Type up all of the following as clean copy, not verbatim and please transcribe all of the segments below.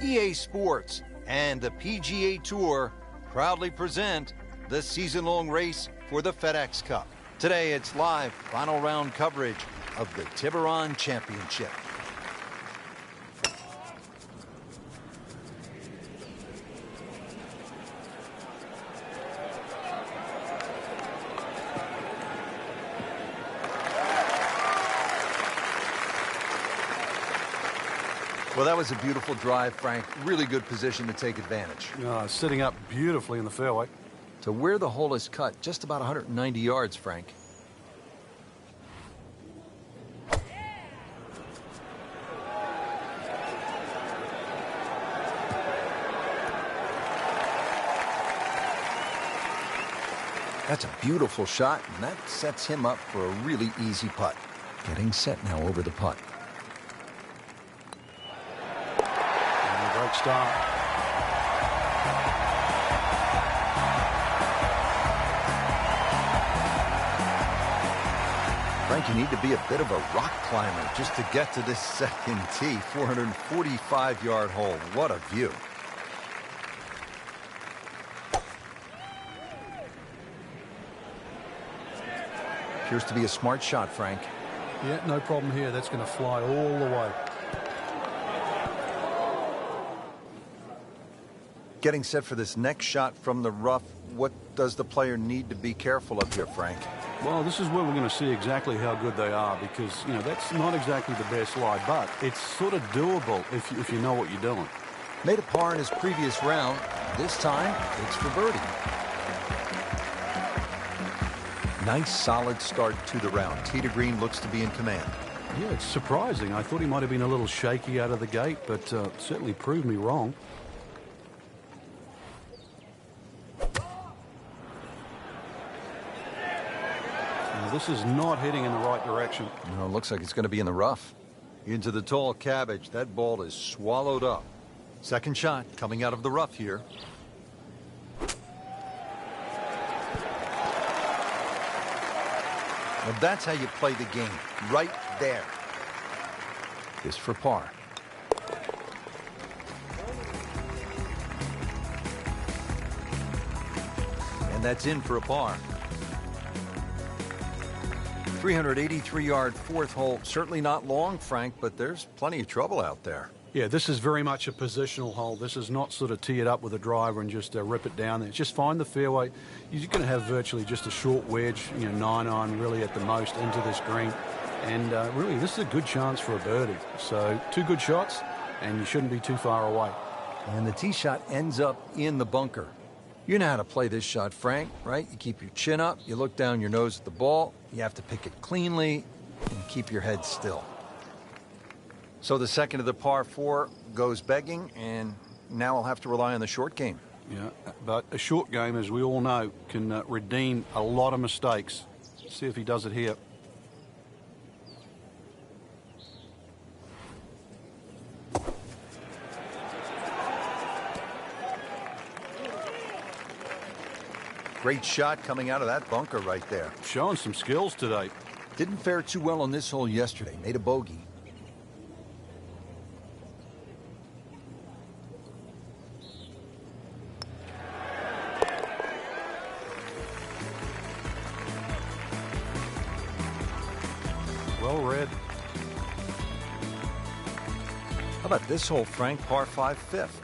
EA Sports and the PGA Tour proudly present the season-long race for the FedEx Cup. Today, it's live final round coverage of the Tiburon Championship. Well, that was a beautiful drive, Frank. Really good position to take advantage. Sitting up beautifully in the fairway. To where the hole is cut, just about 190 yards, Frank. That's a beautiful shot, and that sets him up for a really easy putt. Getting set now over the putt. Great start. Frank, you need to be a bit of a rock climber just to get to this second tee. 445-yard hole. What a view. Appears to be a smart shot, Frank. Yeah, no problem here. That's going to fly all the way. Getting set for this next shot from the rough, what does the player need to be careful of here, Frank? Well, this is where we're going to see exactly how good they are because, that's not exactly the best lie, but it's sort of doable if you know what you're doing. Made a par in his previous round. This time, it's for birdie. Nice, solid start to the round. Tee to green looks to be in command. Yeah, it's surprising. I thought he might have been a little shaky out of the gate, but certainly proved me wrong. This is not heading in the right direction. No, it looks like it's going to be in the rough. Into the tall cabbage. That ball is swallowed up. Second shot coming out of the rough here. Well, that's how you play the game. Right there. This for par. And that's in for a par. 383-yard fourth hole. Certainly not long, Frank, but there's plenty of trouble out there. Yeah, this is very much a positional hole. This is not sort of tee it up with a driver and just rip it down there. Just find the fairway. You're going to have virtually just a short wedge, 9-iron really at the most into this green. And really, this is a good chance for a birdie. So 2 good shots, and you shouldn't be too far away. And the tee shot ends up in the bunker. You know how to play this shot, Frank, right? You keep your chin up, you look down your nose at the ball, you have to pick it cleanly, and keep your head still. So the second of the par 4 goes begging, and now I'll have to rely on the short game. Yeah, but a short game, as we all know, can redeem a lot of mistakes. See if he does it here. Great shot coming out of that bunker right there. Showing some skills today. Didn't fare too well on this hole yesterday. Made a bogey. Well read. How about this hole, Frank? Par 5, fifth.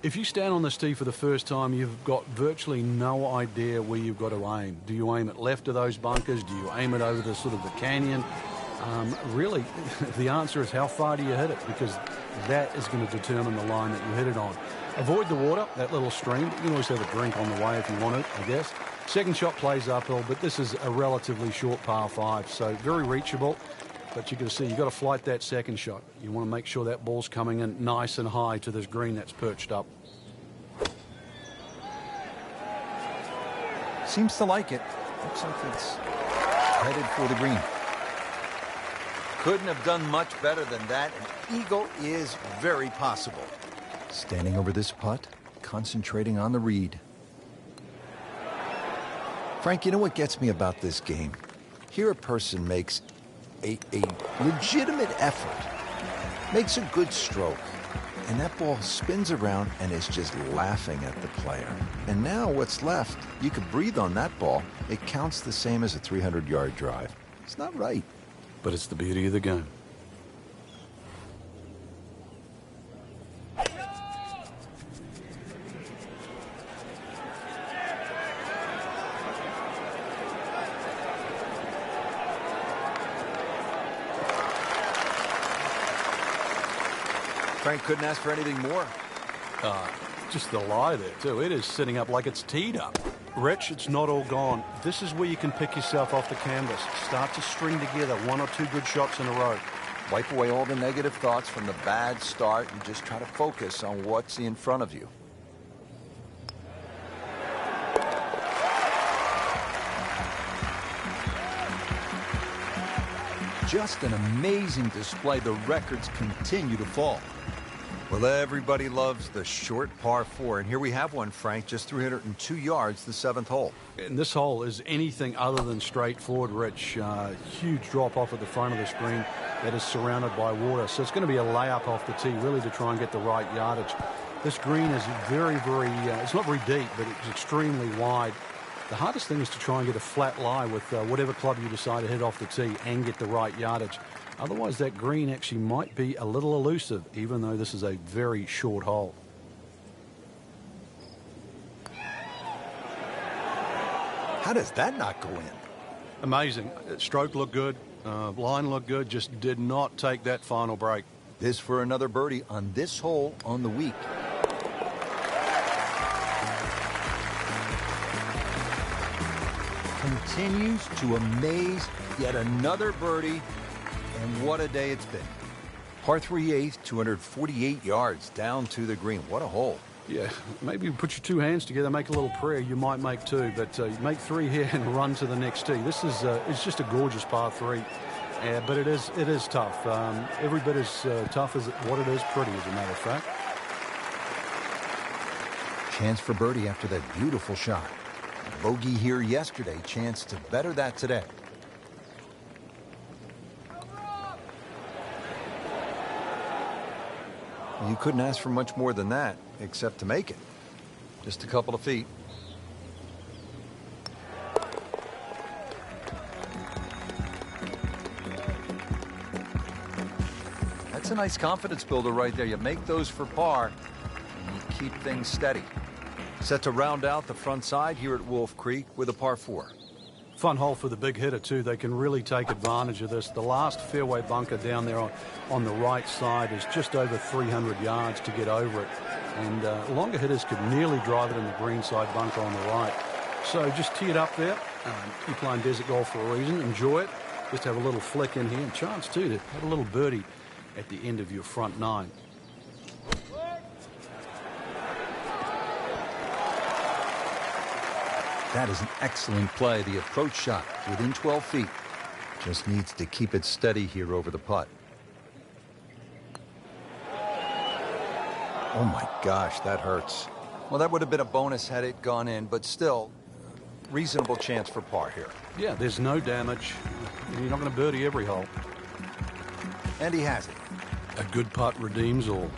If you stand on this tee for the first time, you've got virtually no idea where you've got to aim. Do you aim it left of those bunkers? Do you aim it over the sort of the canyon? Really, the answer is how far do you hit it, because that is going to determine the line that you hit it on. Avoid the water, that little stream. You can always have a drink on the way if you want it, I guess. Second shot plays uphill, but this is a relatively short par 5, so very reachable. But you can see you've got to flight that second shot. You want to make sure that ball's coming in nice and high to this green that's perched up. Seems to like it. Looks like it's headed for the green. Couldn't have done much better than that. An eagle is very possible. Standing over this putt, concentrating on the read. Frank, you know what gets me about this game? Here a person makes a legitimate effort, makes a good stroke, And that ball spins around and is just laughing at the player. And now what's left? You could breathe on that ball. It counts the same as a 300-yard drive. It's not right. But it's the beauty of the game. Frank couldn't ask for anything more. Just the lie there, too. It is sitting up like it's teed up. Rich, it's not all gone. This is where you can pick yourself off the canvas. Start to string together one or two good shots in a row. Wipe away all the negative thoughts from the bad start and just try to focus on what's in front of you. Just an amazing display. The records continue to fall. Well, everybody loves the short par 4, and here we have one, Frank, just 302 yards, the 7th hole. And this hole is anything other than straightforward, Rich. Huge drop off at the front of the screen that is surrounded by water. So it's going to be a layup off the tee, really, to try and get the right yardage. This green is very, it's not very deep, but it's extremely wide. The hardest thing is to try and get a flat lie with whatever club you decide to hit off the tee and get the right yardage. Otherwise, that green actually might be a little elusive, even though this is a very short hole. How does that not go in? Amazing. Stroke looked good. Line looked good. Just did not take that final break. This for another birdie on this hole on the week. Continues to amaze. Yet another birdie. And what a day it's been. Par 3/8, 248 yards down to the green. What a hole. Yeah, maybe put your two hands together, make a little prayer. You might make two, but make three here and run to the next tee. This is it's just a gorgeous par 3. But it is tough. Every bit as tough as what it is pretty, as a matter of fact. Chance for birdie after that beautiful shot. Bogey here yesterday. Chance to better that today. You couldn't ask for much more than that, except to make it. Just a couple of feet. That's a nice confidence builder right there. You make those for par, and you keep things steady. Set to round out the front side here at Wolf Creek with a par 4. Fun hole for the big hitter, too. They can really take advantage of this. The last fairway bunker down there on the right side is just over 300 yards to get over it. And longer hitters could nearly drive it in the green side bunker on the right. So just tee it up there. You're playing desert golf for a reason. Enjoy it. Just have a little flick in here. And chance, too, to have a little birdie at the end of your front 9. That is an excellent play. The approach shot within 12 feet. Just needs to keep it steady here over the putt. Oh my gosh, that hurts. Well, that would have been a bonus had it gone in, but still, reasonable chance for par here. Yeah, there's no damage. You're not going to birdie every hole. And he has it. A good putt redeems all.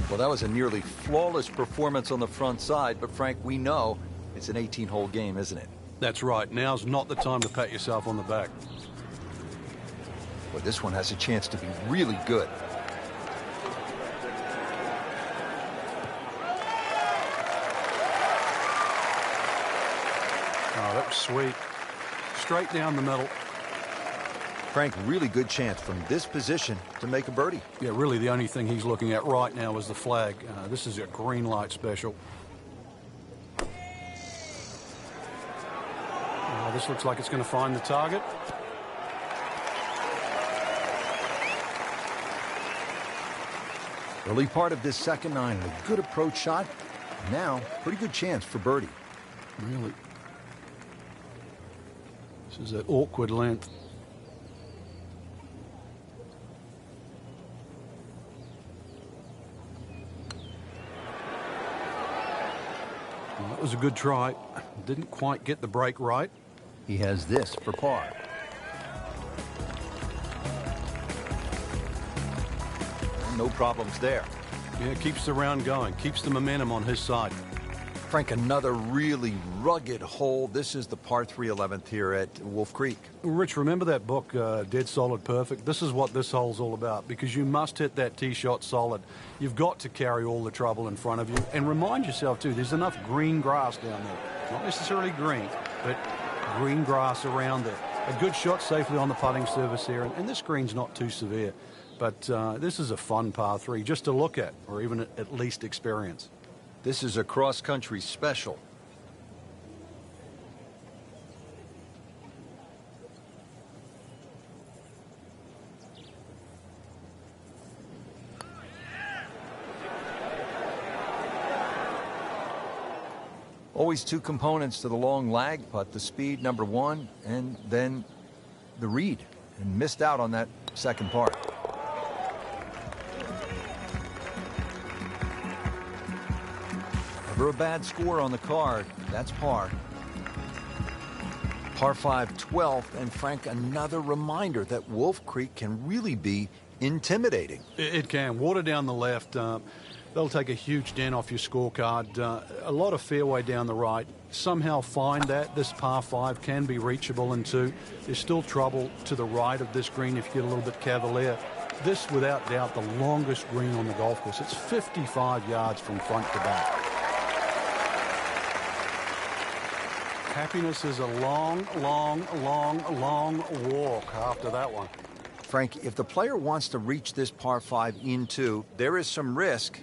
Well, that was a nearly flawless performance on the front side, but Frank, we know it's an 18-hole game, isn't it? That's right. Now's not the time to pat yourself on the back. Well, this one has a chance to be really good. Oh, that was sweet. Straight down the middle. Frank, really good chance from this position to make a birdie. Yeah, really the only thing he's looking at right now is the flag. This is a green light special. This looks like it's going to find the target. Early part of this second 9, a good approach shot. Now, pretty good chance for birdie. Really. This is that awkward length. That was a good try. Didn't quite get the break right. He has this for par. no problems there. Yeah, keeps the round going, keeps the momentum on his side. Frank, another really rugged hole. This is the par 3 11th here at Wolf Creek. Rich, remember that book, Dead Solid Perfect? This is what this hole's all about, because you must hit that tee shot solid. You've got to carry all the trouble in front of you. And remind yourself, too, there's enough green grass down there. Not necessarily green, but green grass around there. A good shot safely on the putting surface here. And this green's not too severe. But this is a fun par 3 just to look at, or even at least experience. This is a cross-country special. Always two components to the long lag putt, the speed, number one, and then the read. And missed out on that second part. Never a bad score on the card. That's par. Par 5, 12th, and Frank, another reminder that Wolf Creek can really be intimidating. It can. Water down the left. They'll take a huge dent off your scorecard. A lot of fairway down the right. Somehow find that. This par 5 can be reachable in 2. There's still trouble to the right of this green if you get a little bit cavalier. This, without doubt, the longest green on the golf course. It's 55 yards from front to back. Happiness is a long, long, long, long walk after that one. Frank, if the player wants to reach this par 5 in 2, there is some risk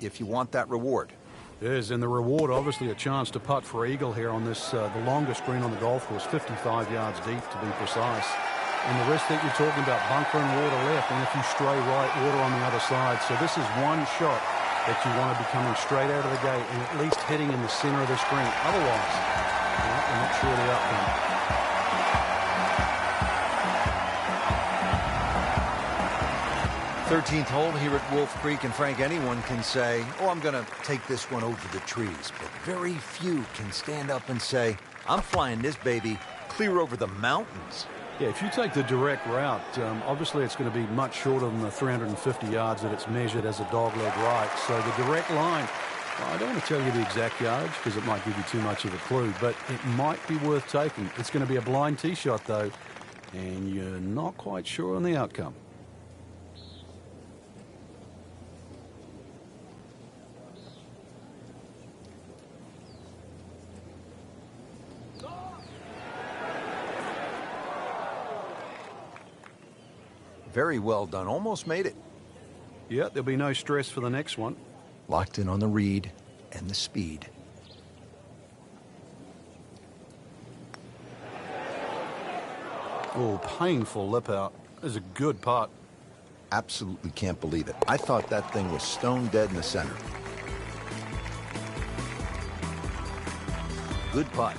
if you want that reward. There's in the reward, obviously, a chance to putt for eagle here on this, the longest green on the golf course, 55 yards deep to be precise. And the risk that you're talking about, bunker and water left, and if you stray right, water on the other side. So this is one shot that you want to be coming straight out of the gate and at least hitting in the center of the screen. Otherwise, I'm not sure the outcome. 13th hole here at Wolf Creek, and Frank, anyone can say, oh, I'm going to take this one over the trees. But very few can stand up and say, I'm flying this baby clear over the mountains. Yeah, if you take the direct route, obviously it's going to be much shorter than the 350 yards that it's measured as a dogleg right. So the direct line, well, I don't want to tell you the exact yardage because it might give you too much of a clue, but it might be worth taking. It's going to be a blind tee shot, though, and you're not quite sure on the outcome. Very well done. Almost made it. Yeah, there'll be no stress for the next one. Locked in on the read and the speed. Oh, painful lip out. Is a good putt. Absolutely can't believe it. I thought that thing was stone dead in the center. Good putt.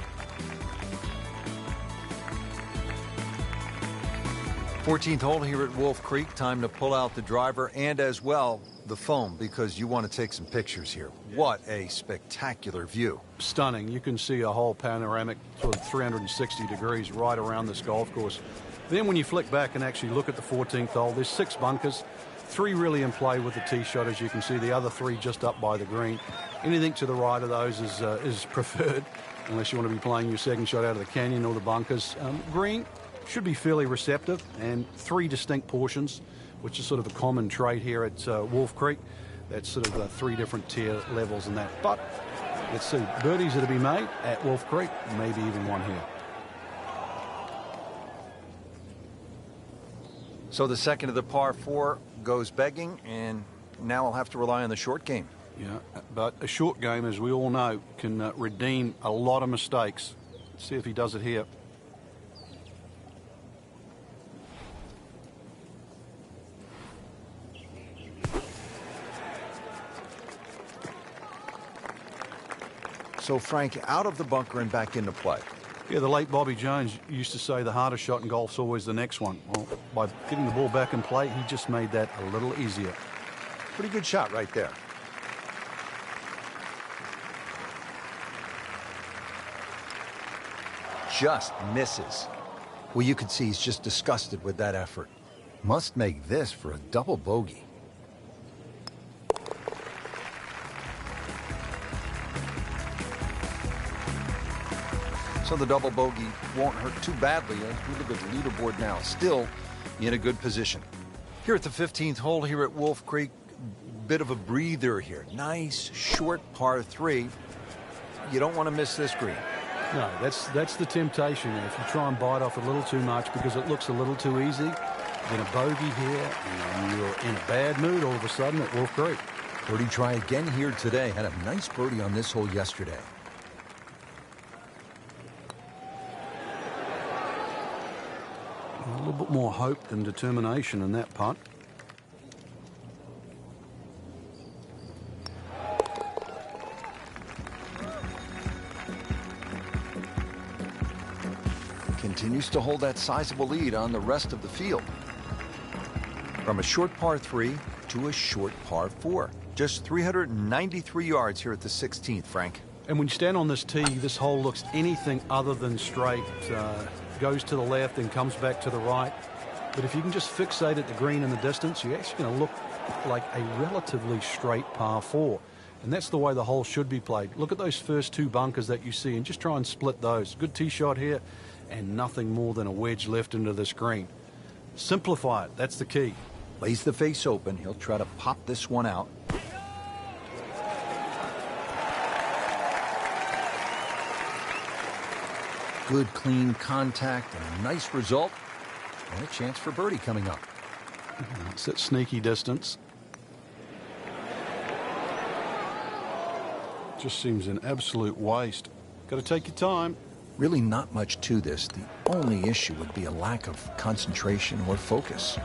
14th hole here at Wolf Creek. Time to pull out the driver and as well the phone because you want to take some pictures here. What a spectacular view. Stunning. You can see a whole panoramic sort of 360 degrees right around this golf course. Then when you flick back and actually look at the 14th hole, there's 6 bunkers, 3 really in play with the tee shot, as you can see. The other 3 just up by the green. Anything to the right of those is preferred, unless you want to be playing your second shot out of the canyon or the bunkers. Green should be fairly receptive, and 3 distinct portions, which is sort of a common trait here at Wolf Creek. That's sort of 3 different tier levels in that. But let's see, birdies are to be made at Wolf Creek, maybe even one here. So the second of the par 4 goes begging, and now I'll have to rely on the short game. Yeah, but a short game, as we all know, can redeem a lot of mistakes. Let's see if he does it here. So, Frank, out of the bunker and back into play. Yeah, the late Bobby Jones used to say the hardest shot in golf's always the next one. Well, by getting the ball back in play, he just made that a little easier. Pretty good shot right there. Just misses. Well, you could see he's just disgusted with that effort. Must make this for a double bogey. So the double bogey won't hurt too badly as we look at the leaderboard now. Still in a good position. Here at the 15th hole here at Wolf Creek, bit of a breather here. Nice, short par 3. You don't want to miss this green. No, that's the temptation. If you try and bite off a little too much because it looks a little too easy, then a bogey here, and you're in a bad mood all of a sudden at Wolf Creek. Birdie try again here today. Had a nice birdie on this hole yesterday. A little bit more hope than determination in that putt. Continues to hold that sizable lead on the rest of the field. From a short par 3 to a short par 4. Just 393 yards here at the 16th, Frank. And when you stand on this tee, this hole looks anything other than straight. Goes to the left and comes back to the right. But if you can just fixate at the green in the distance, you're actually going to look like a relatively straight par 4. And that's the way the hole should be played. Look at those first 2 bunkers that you see and just try and split those. Good tee shot here and nothing more than a wedge left into this green. Simplify it. That's the key. Lays the face open. He'll try to pop this one out. Good, clean contact and a nice result. And a chance for birdie coming up. It's at sneaky distance. Just seems an absolute waste. Got to take your time. Really not much to this. The only issue would be a lack of concentration or focus.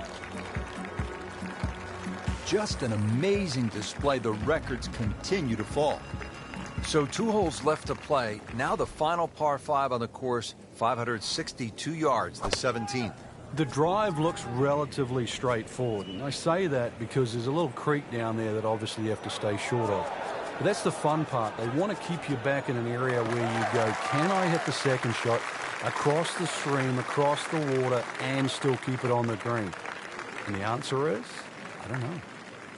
Just an amazing display. The records continue to fall. So 2 holes left to play. Now the final par 5 on the course, 562 yards, the 17th. The drive looks relatively straightforward. And I say that because there's a little creek down there that obviously you have to stay short of. But that's the fun part. They want to keep you back in an area where you go, can I hit the second shot across the stream, across the water, and still keep it on the green? And the answer is, I don't know.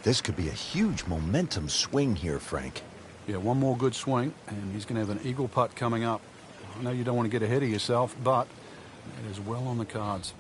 This could be a huge momentum swing here, Frank. Yeah, one more good swing, and he's going to have an eagle putt coming up. I know you don't want to get ahead of yourself, but it is well on the cards.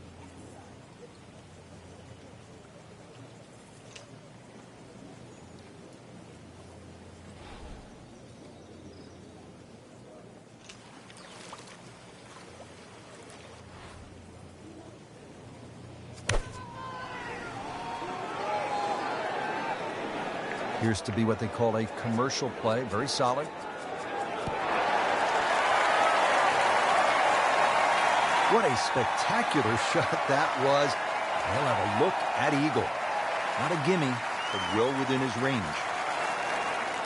Appears to be what they call a commercial play. Very solid. What a spectacular shot that was. He'll have a look at eagle. Not a gimme, but well within his range.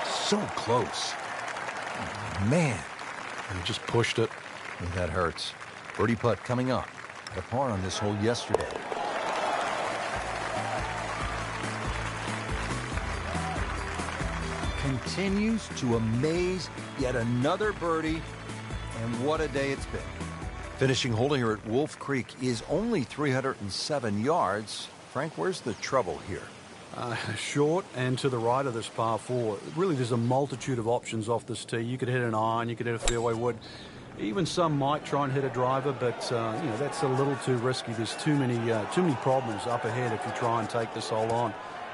So close. Man. And he just pushed it. And that hurts. Birdie putt coming up. Had a par on this hole yesterday. Continues to amaze. Yet another birdie, and what a day it's been. Finishing hole here at Wolf Creek is only 307 yards. Frank, where's the trouble here? Short and to the right of this par 4. Really, there's a multitude of options off this tee. You could hit an iron, you could hit a fairway wood. Even some might try and hit a driver, but you know, that's a little too risky. There's too many problems up ahead if you try and take this hole on.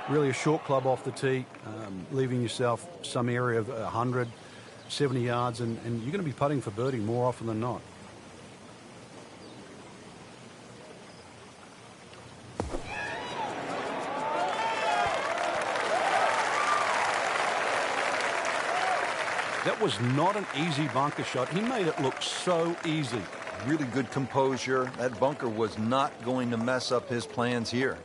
Really a short club off the tee, leaving yourself some area of 100, 70 yards, and you're going to be putting for birdie more often than not. That was not an easy bunker shot. He made it look so easy. Really good composure. That bunker was not going to mess up his plans here.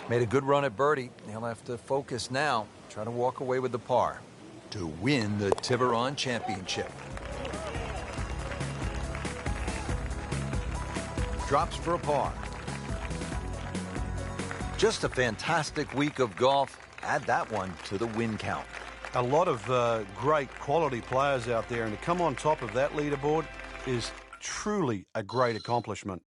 Made a good run at birdie. He'll have to focus now. Try to walk away with the par to win the Tiburon Championship. Drops for a par. Just a fantastic week of golf. Add that one to the win count. A lot of great quality players out there, and to come on top of that leaderboard is truly a great accomplishment.